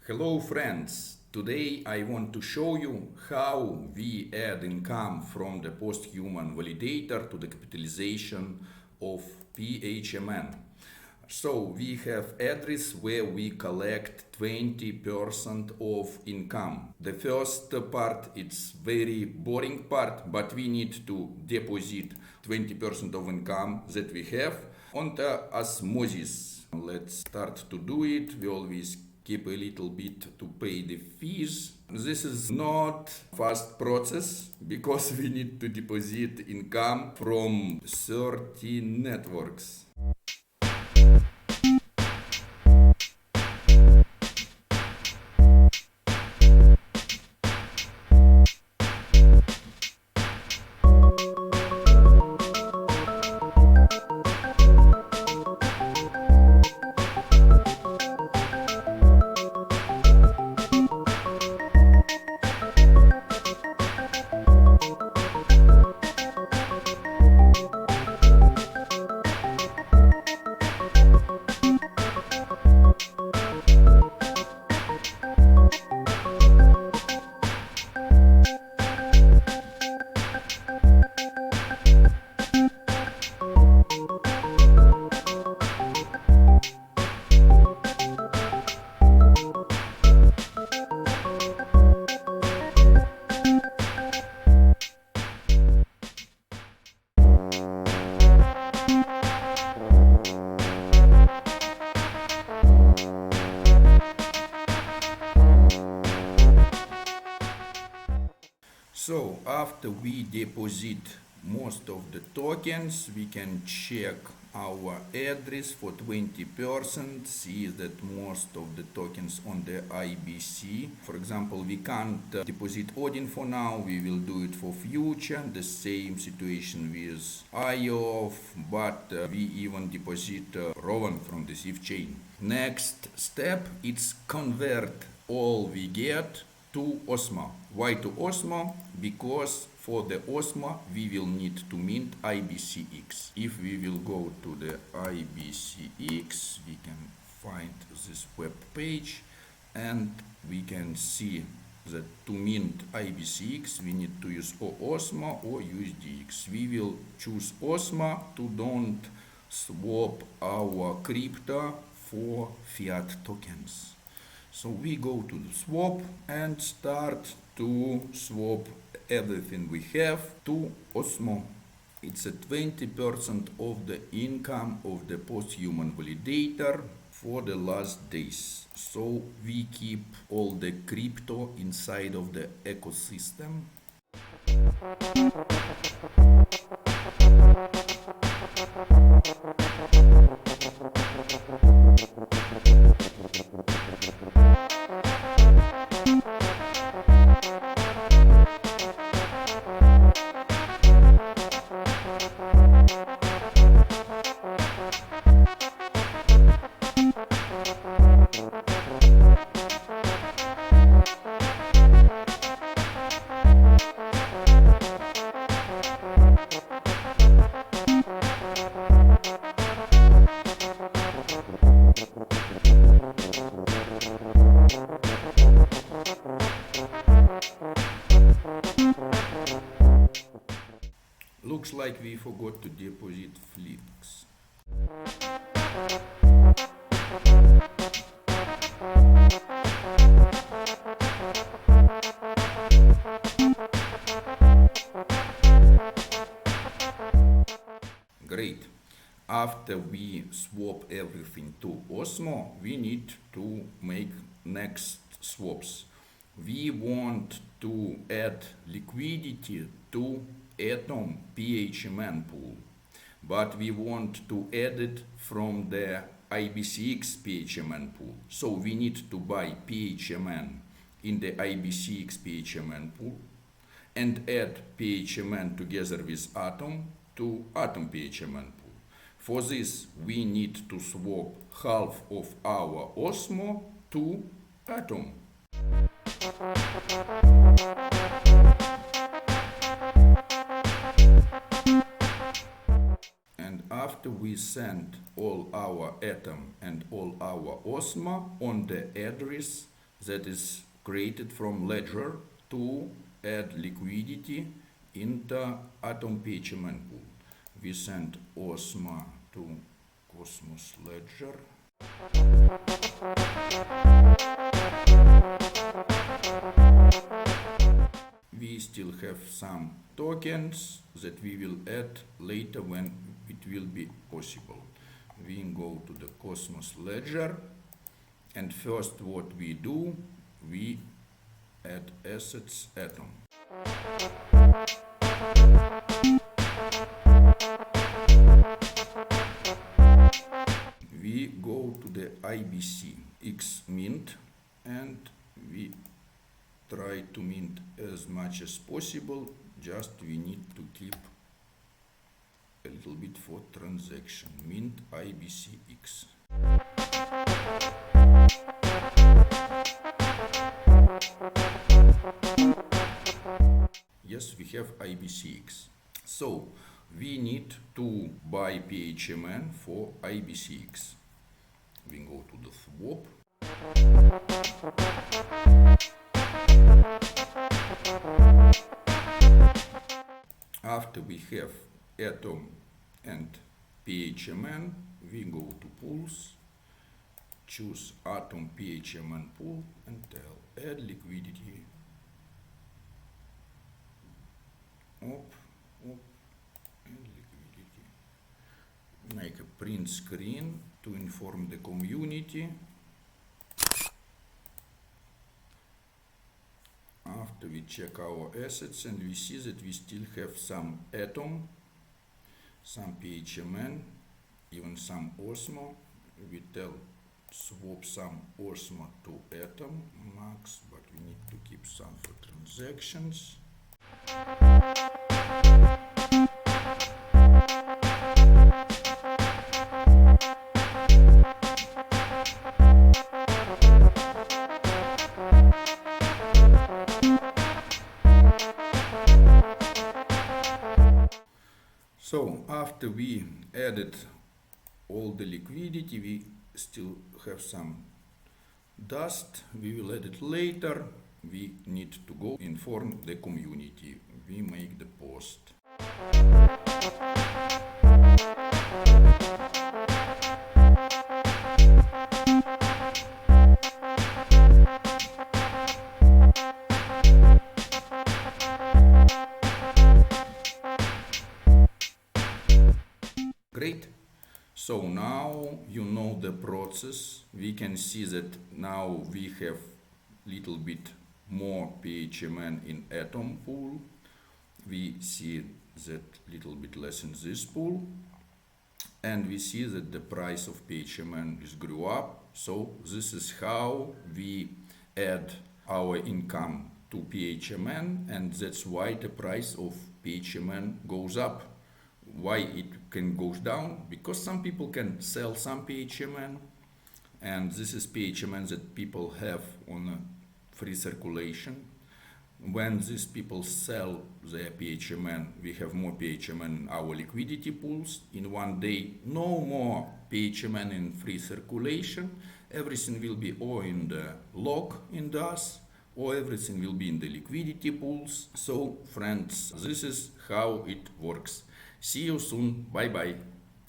Hello friends, today I want to show you how we add income from the post-human validator to the capitalization of Phmn. So we have address where we collect 20% of income. The first part it's very boring part, but we need to deposit 20% of income that we have on the osmosis. Let's start to do it. We always keep a little bit to pay the fees. This is not fast process because we need to deposit income from 30 networks. So after we deposit most of the tokens, we can check our address for 20%, see that most of the tokens on the IBC. For example, we can't deposit Odin for now, we will do it for future. The same situation with IOF, but we even deposit Rowan from the SIF chain. Next step, it's convert all we get to Osmo. Why to Osmo? Because for the Osmo we will need to mint IBCX. If we will go to the IBCX, we can find this web page and we can see that to mint IBCX we need to use or Osmo or USDX. We will choose Osmo to don't swap our crypto for fiat tokens. So we go to the swap and start to swap everything we have to Osmo. It's a 20% of the income of the post-human validator for the last days. So we keep all the crypto inside of the ecosystem. Looks like we forgot to deposit flicks. Great. After we swap everything to Osmo, we need to make next swaps. We want to add liquidity to Atom Phmn pool, but we want to add it from the IBCX Phmn pool. So we need to buy Phmn in the IBCX Phmn pool and add Phmn together with Atom to Atom Phmn pool. For this, we need to swap half of our Osmo to Atom. And after we send all our Atom and all our Osmo on the address that is created from ledger to add liquidity into Atom Phmn pool. We send Osmo to Cosmos ledger. We still have some tokens that we will add later when it will be possible. We go to the Cosmos ledger, and first what we do, we add assets atom. We go to the IBC X mint, and we try to mint as much as possible. Just we need to keep a little bit for transaction. Mint IBCX. Yes, we have IBCX. So we need to buy Phmn for IBCX. We go to the swap. After we have Atom and Phmn, we go to pools, choose Atom Phmn pool and tell add liquidity. Op, and liquidity. Make a print screen to inform the community. After we check our assets and we see that we still have some Atom, some Phmn, even some Osmo. We tell swap some Osmo to Atom max, but we need to keep some for transactions. So after we added all the liquidity, we still have some dust. We will add it later. We need to go inform the community. We make the post. Great. So now you know the process. We can see that now we have little bit more Phmn in Atom pool. We see that little bit less in this pool. And we see that the price of Phmn is grew up. So this is how we add our income to Phmn, and that's why the price of Phmn goes up. Why it can go down? Because some people can sell some Phmn, and this is Phmn that people have on a free circulation. When these people sell their Phmn, we have more Phmn in our liquidity pools. In one day, no more Phmn in free circulation. Everything will be or in the lock in DAS, or everything will be in the liquidity pools. So friends, this is how it works. See you soon. Bye bye.